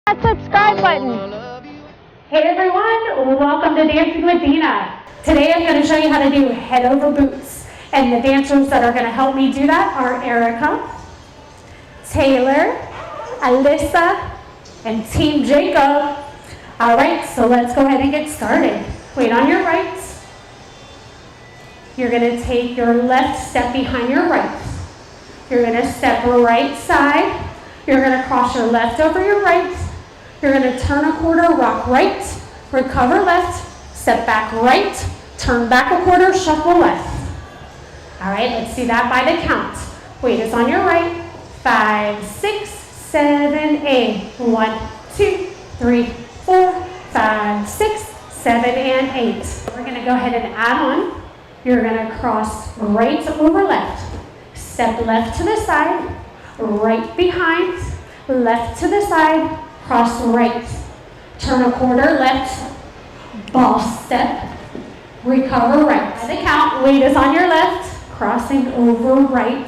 That subscribe button. Hey everyone, welcome to Dancing with Dina. Today I'm going to show you how to do head over boots. And the dancers that are going to help me do that are Erica, Taylor, Alyssa, and Team Jacob. All right, so let's go ahead and get started. Weight on your right. You're going to take your left step behind your right. You're going to step right side. You're going to cross your left over your right. You're going to turn a quarter, rock right, recover left, step back right, turn back a quarter, shuffle left. All right, let's do that by the count. Weight is on your right. 5, 6, 7, 8. 1, 2, 3, 4, 5, 6, 7, and 8. We're going to go ahead and add on. You're going to cross right over left. Step left to the side, right behind, left to the side, cross right. Turn a quarter left, ball step, recover right. By the count, weight is on your left, crossing over right.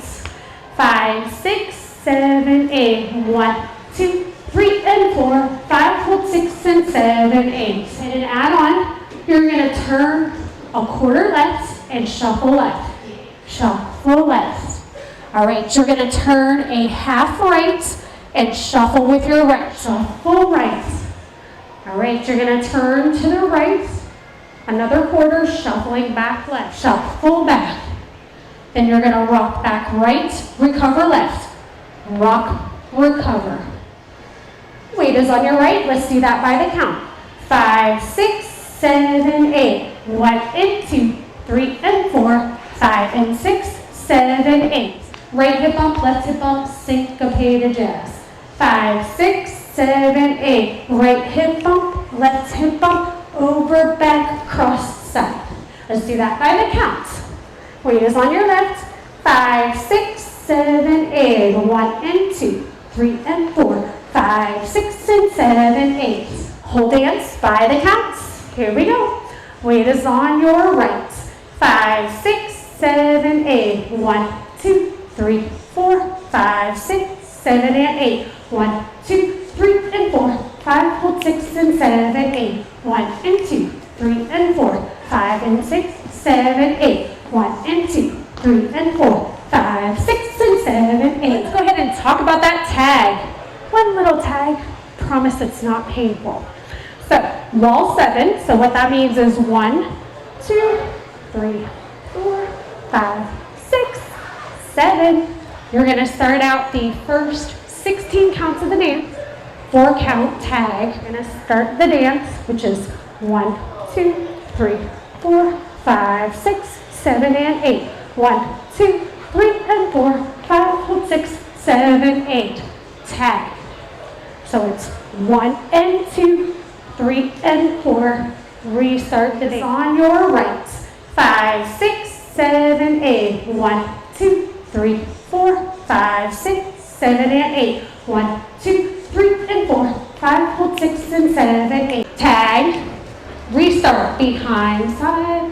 5, 6, 7, 8. 1, 2, 3, and 4. 5, hold 6, and 7, 8. And add on, you're going to turn a quarter left and shuffle left. Shuffle left. All right, you're going to turn a half right and shuffle with your right. Shuffle right. All right, you're going to turn to the right. Another quarter, shuffling back left. Shuffle back. Then you're going to rock back right, recover left. Rock, recover. Weight is on your right. Let's do that by the count. 5, 6, 7, 8. 1 and 2, 3 and 4, 5 and 6, 7, 8. Right hip bump, left hip bump, syncopated jazz. 5, 6, 7, 8. Right hip bump, left hip bump, over, back, cross, side. Let's do that by the count. Weight is on your left. 5, 6, 7, 8. 1 and 2, 3 and 4, 5, 6, and 7, 8. Whole dance by the counts. Here we go. Weight is on your right. 5, 6, 7, 8. 1, 2, 3, 4, 5, 6, 7, and 8. 1, 2, 3, and 4. 5, hold 6, and 7, 8. 1 and 2, 3, and 4. 5 and 6, 7, 8. 1 and 2, 3, and 4. 5, 6, and 7, 8. Let's go ahead and talk about that tag. One little tag. Promise it's not painful. So, wall 7. So what that means is 1, 2, 3, 4, 5, 6, 7. You're going to start out the first 16 counts of the dance. 4 count tag. You're going to start the dance, which is 1, 2, 3, 4, 5, 6, 7, and 8. 1, 2, 3, and 4, 5, hold 6, 7, 8. Tag. So it's 1 and 2, 3 and 4. Restart the dance. On your right. 5, 6, 7, 8. 1, 2, 3, 4, 5, 6, 7, and 8. 1, 2, 3, and 4. 5, hold 6, and 7, 8. Tag. Restart. Behind, side,